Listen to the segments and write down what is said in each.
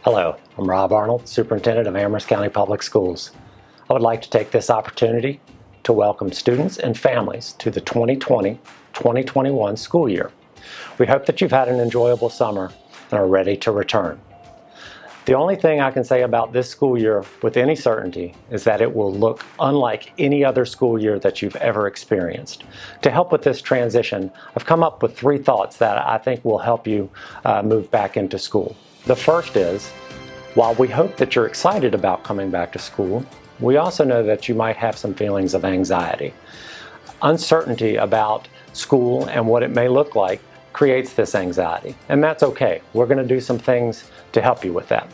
Hello, I'm Rob Arnold, Superintendent of Amherst County Public Schools. I would like to take this opportunity to welcome students and families to the 2020-2021 school year. We hope that you've had an enjoyable summer and are ready to return. The only thing I can say about this school year with any certainty is that it will look unlike any other school year that you've ever experienced. To help with this transition, I've come up with 3 thoughts that I think will help you move back into school. The first is, while we hope that you're excited about coming back to school, we also know that you might have some feelings of anxiety. Uncertainty about school and what it may look like creates this anxiety, and that's okay. We're going to do some things to help you with that.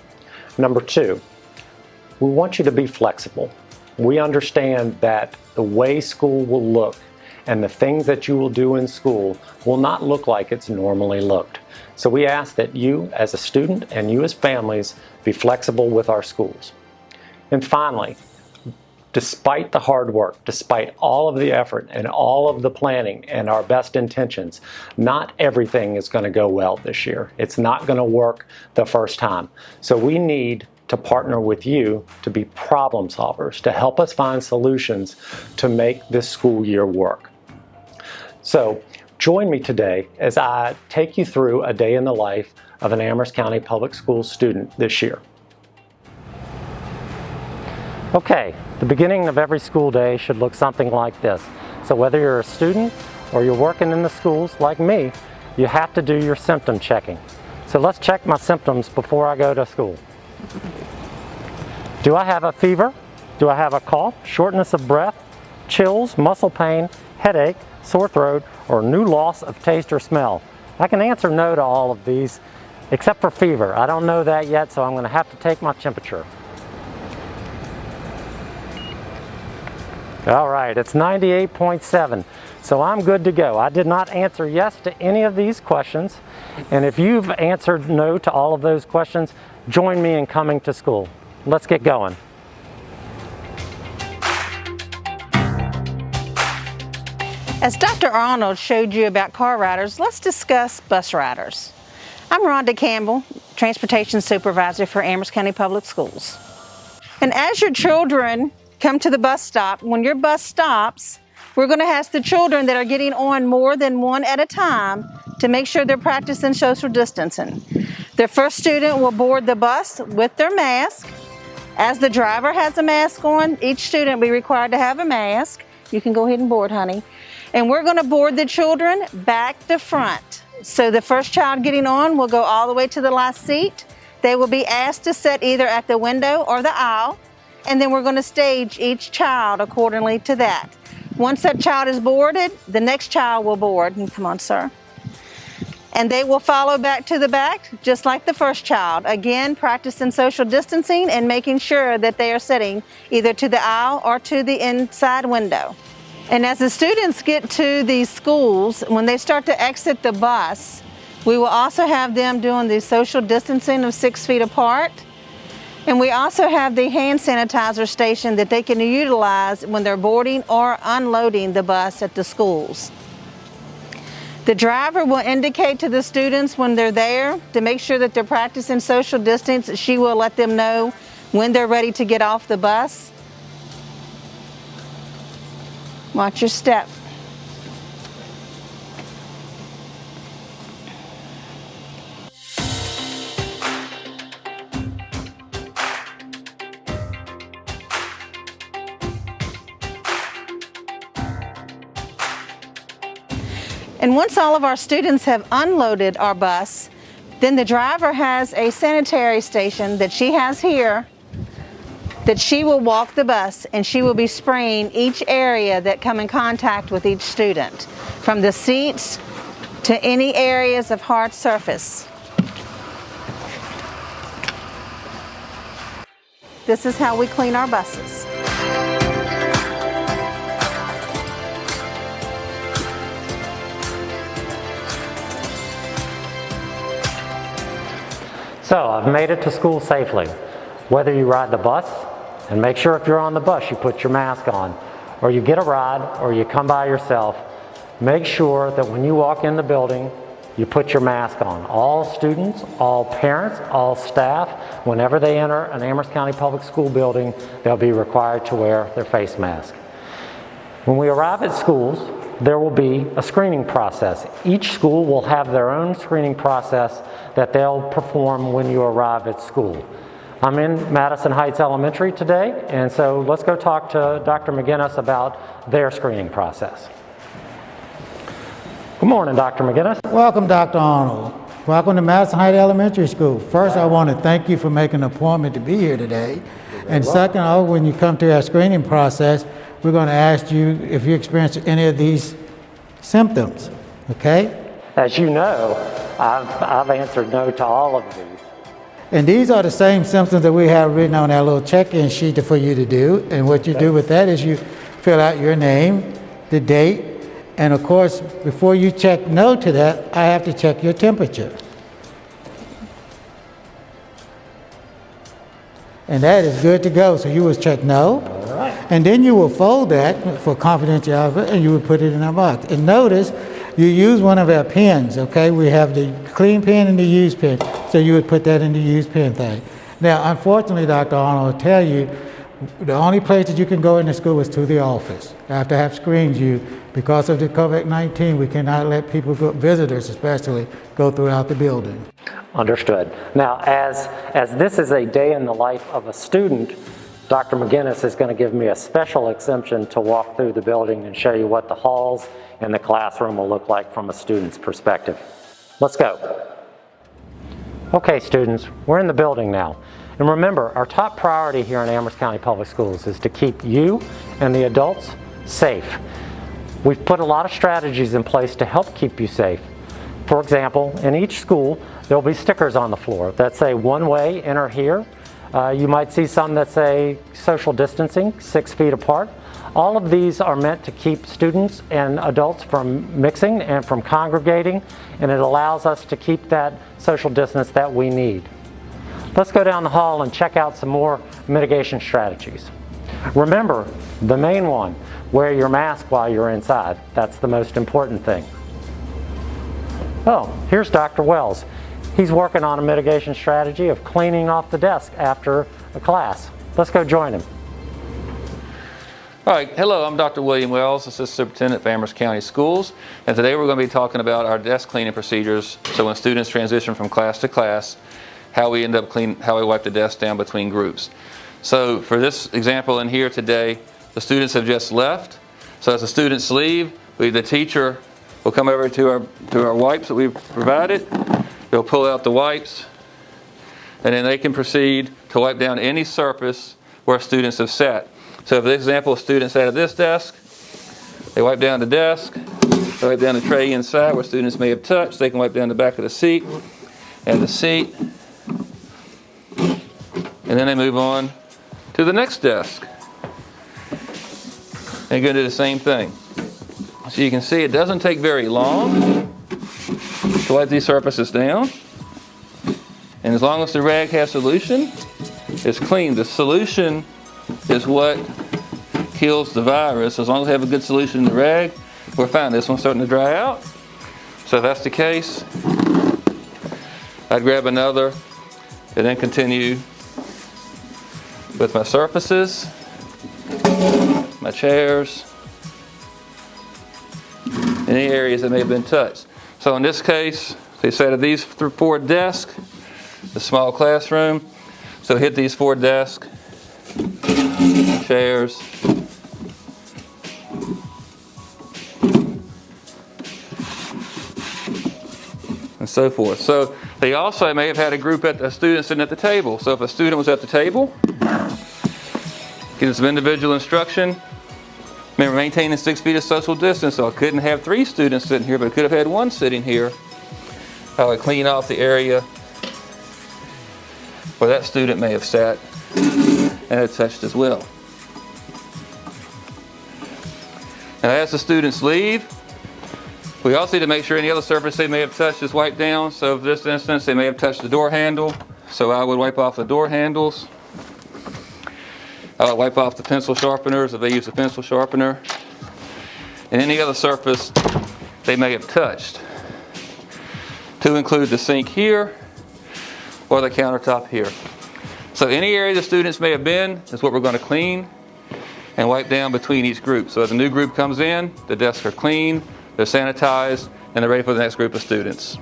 Number 2, we want you to be flexible. We understand that the way school will look and the things that you will do in school will not look like it's normally looked. So we ask that you as a student and you as families be flexible with our schools. And finally, despite the hard work, despite all of the effort and all of the planning and our best intentions, not everything is going to go well this year. It's not going to work the first time. So we need to partner with you to be problem solvers, to help us find solutions to make this school year work. So join me today as I take you through a day in the life of an Amherst County Public Schools student this year. Okay, the beginning of every school day should look something like this. So whether you're a student or you're working in the schools like me, you have to do your symptom checking. So let's check my symptoms before I go to school. Do I have a fever? Do I have a cough, shortness of breath, chills, muscle pain, headache, sore throat, or new loss of taste or smell? I can answer no to all of these except for fever. I don't know that yet, so I'm going to have to take my temperature. All right, it's 98.7, so I'm good to go. I did not answer yes to any of these questions, and if you've answered no to all of those questions, join me in coming to school. Let's get going. As Dr. Arnold showed you about car riders, let's discuss bus riders. I'm Rhonda Campbell, Transportation Supervisor for Amherst County Public Schools. And as your children come to the bus stop, when your bus stops, we're going to ask the children that are getting on more than one at a time to make sure they're practicing social distancing. The first student will board the bus with their mask. As the driver has a mask on, each student will be required to have a mask. You can go ahead and board, honey. And we're going to board the children back to front. So the first child getting on will go all the way to the last seat. They will be asked to sit either at the window or the aisle. And then we're going to stage each child accordingly to that. Once that child is boarded, the next child will board. And come on, sir. And they will follow back to the back, just like the first child. Again, practicing social distancing and making sure that they are sitting either to the aisle or to the inside window. And as the students get to these schools, when they start to exit the bus, we will also have them doing the social distancing of 6 feet apart. And we also have the hand sanitizer station that they can utilize when they're boarding or unloading the bus at the schools. The driver will indicate to the students when they're there to make sure that they're practicing social distance. She will let them know when they're ready to get off the bus. Watch your step. And once all of our students have unloaded our bus, then the driver has a sanitary station that she has here that she will walk the bus and she will be spraying each area that come in contact with each student, from the seats to any areas of hard surface. This is how we clean our buses. So I've made it to school safely. Whether you ride the bus, and make sure if you're on the bus you put your mask on, or you get a ride, or you come by yourself, make sure that when you walk in the building you put your mask on. All students, all parents, all staff, whenever they enter an Amherst County Public School building, they'll be required to wear their face mask. When we arrive at schools, there will be a screening process. Each school will have their own screening process that they'll perform when you arrive at school. I'm in Madison Heights Elementary today, and so let's go talk to Dr. McGinnis about their screening process. Good morning, Dr. McGinnis. Welcome, Dr. Arnold. Welcome to Madison Heights Elementary School. First, I want to thank you for making an appointment to be here today. And second, when you come to our screening process, we're going to ask you if you experience any of these symptoms, okay? As you know, I've answered no to all of these. And these are the same symptoms that we have written on our little check-in sheet for you to do. And what you do with that is you fill out your name, the date, and of course, before you check no to that, I have to check your temperature. And that is good to go. So you will check no. All right. And then you will fold that for confidentiality and you will put it in a box. And notice you use one of our pens, okay? We have the clean pen and the used pen. So you would put that in the used pen thing. Now, unfortunately, Dr. Arnold will tell you, the only place that you can go in the school is to the office. After I have screened you, because of the COVID-19, we cannot let people, visitors especially, go throughout the building. Understood. Now, as this is a day in the life of a student, Dr. McGinnis is going to give me a special exemption to walk through the building and show you what the halls and the classroom will look like from a student's perspective. Let's go. Okay, students, we're in the building now. And remember, our top priority here in Amherst County Public Schools is to keep you and the adults safe. We've put a lot of strategies in place to help keep you safe. For example, in each school, there'll be stickers on the floor that say one way, enter here. You might see some that say social distancing, 6 feet apart. All of these are meant to keep students and adults from mixing and from congregating, and it allows us to keep that social distance that we need. Let's go down the hall and check out some more mitigation strategies. Remember, the main one, wear your mask while you're inside. That's the most important thing. Oh, here's Dr. Wells. He's working on a mitigation strategy of cleaning off the desk after a class. Let's go join him. All right, hello, I'm Dr. William Wells, Assistant Superintendent for Amherst County Schools, and today we're going to be talking about our desk cleaning procedures. So when students transition from class to class, how we wipe the desk down between groups. So for this example in here today, the students have just left. So as the students leave, the teacher will come over to our wipes that we've provided. They'll pull out the wipes, and then they can proceed to wipe down any surface where students have sat. So for example, students sat at this desk, they wipe down the desk, they wipe down the tray inside where students may have touched, they can wipe down the back of the seat and the seat, and then they move on to the next desk. And going to do the same thing. So you can see it doesn't take very long to wipe these surfaces down. And as long as the rag has solution, it's clean. The solution is what kills the virus. As long as we have a good solution in the rag, we're fine. This one's starting to dry out. So if that's the case, I'd grab another and then continue with my surfaces, my chairs, any areas that may have been touched. So in this case, they sat at these 4 desks, the small classroom. So hit these 4 desks, chairs, and so forth. So they also may have had a group of students sitting at the table. So if a student was at the table, get some individual instruction. Remember, maintaining 6 feet of social distance. So I couldn't have 3 students sitting here, but I could have had 1 sitting here. I would clean off the area where that student may have sat and had touched as well. Now as the students leave, we also need to make sure any other surface they may have touched is wiped down. So for this instance, they may have touched the door handle. So I would wipe off the door handles. I would wipe off the pencil sharpeners if they use a pencil sharpener. And any other surface they may have touched. to include the sink here or the countertop here. So any area the students may have been is what we're going to clean and wipe down between each group. So as a new group comes in, the desks are clean, they're sanitized, and they're ready for the next group of students.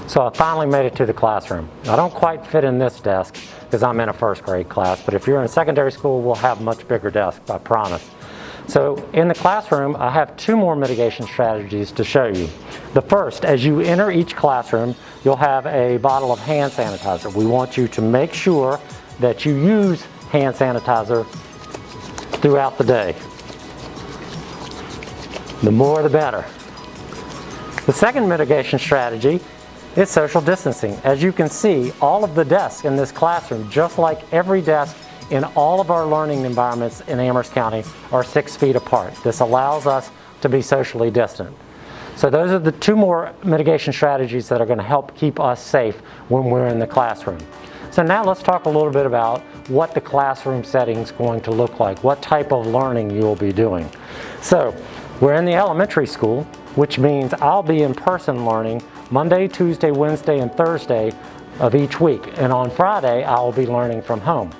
So I finally made it to the classroom. I don't quite fit in this desk because I'm in a first grade class, but if you're in secondary school, we'll have much bigger desks, I promise. So in the classroom, I have two more mitigation strategies to show you. The first, as you enter each classroom, you'll have a bottle of hand sanitizer. We want you to make sure that you use hand sanitizer throughout the day. The more the better. The second mitigation strategy is social distancing. As you can see, all of the desks in this classroom, just like every desk in all of our learning environments in Amherst County, are 6 feet apart. This allows us to be socially distant. So those are the two more mitigation strategies that are going to help keep us safe when we're in the classroom. So now let's talk a little bit about what the classroom setting is going to look like, what type of learning you will be doing. So we're in the elementary school, which means I'll be in person learning Monday, Tuesday, Wednesday, and Thursday of each week. And on Friday, I will be learning from home.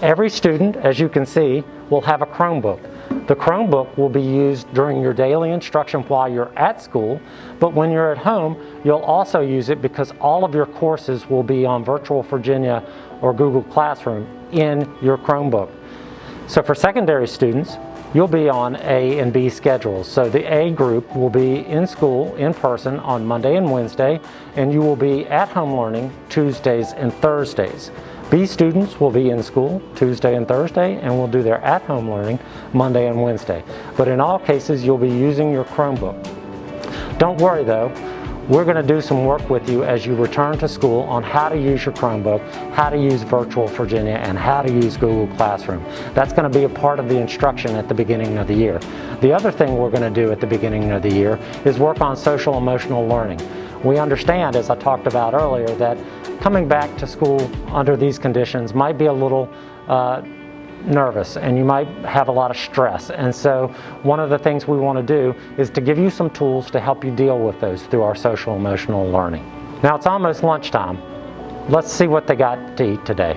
Every student, as you can see, will have a Chromebook. The Chromebook will be used during your daily instruction while you're at school, but when you're at home, you'll also use it because all of your courses will be on Virtual Virginia or Google Classroom in your Chromebook. So for secondary students, you'll be on A and B schedules. So the A group will be in school in person on Monday and Wednesday, and you will be at home learning Tuesdays and Thursdays. B students will be in school Tuesday and Thursday and will do their at-home learning Monday and Wednesday. But in all cases, you'll be using your Chromebook. Don't worry though, we're going to do some work with you as you return to school on how to use your Chromebook, how to use Virtual Virginia, and how to use Google Classroom. That's going to be a part of the instruction at the beginning of the year. The other thing we're going to do at the beginning of the year is work on social emotional learning. We understand, as I talked about earlier, that coming back to school under these conditions might be a little nervous and you might have a lot of stress. And so one of the things we want to do is to give you some tools to help you deal with those through our social emotional learning. Now it's almost lunchtime. Let's see what they got to eat today.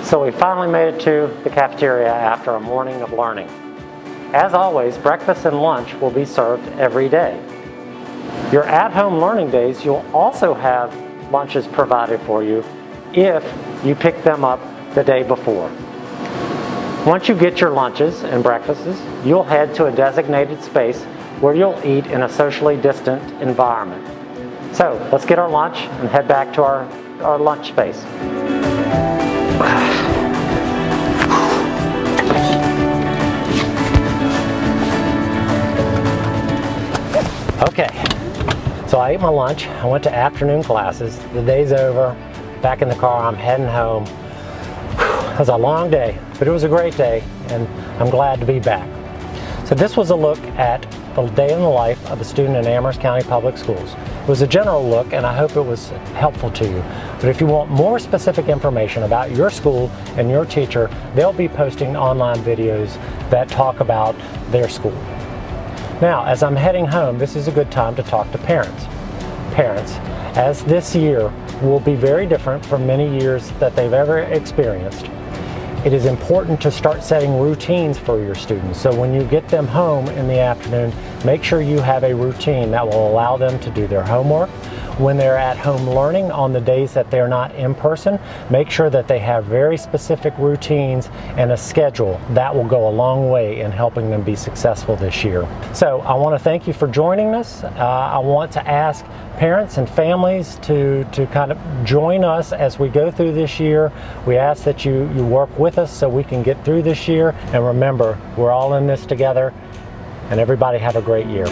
So we finally made it to the cafeteria after a morning of learning. As always, breakfast and lunch will be served every day. Your at-home learning days, you'll also have lunches provided for you if you pick them up the day before. Once you get your lunches and breakfasts, you'll head to a designated space where you'll eat in a socially distant environment. So let's get our lunch and head back to our lunch space. Okay, so I ate my lunch, I went to afternoon classes, the day's over, back in the car, I'm heading home. It was a long day, but it was a great day, and I'm glad to be back. So this was a look at the day in the life of a student in Amherst County Public Schools. It was a general look, and I hope it was helpful to you. But if you want more specific information about your school and your teacher, they'll be posting online videos that talk about their school. Now, as I'm heading home, this is a good time to talk to parents. Parents, as this year will be very different from many years that they've ever experienced, it is important to start setting routines for your students. So when you get them home in the afternoon, make sure you have a routine that will allow them to do their homework. When they're at home learning on the days that they're not in person, make sure that they have very specific routines and a schedule. That will go a long way in helping them be successful this year. So I want to thank you for joining us. I want to ask parents and families to kind of join us as we go through this year. We ask that you work with us so we can get through this year. And remember, we're all in this together, and everybody have a great year.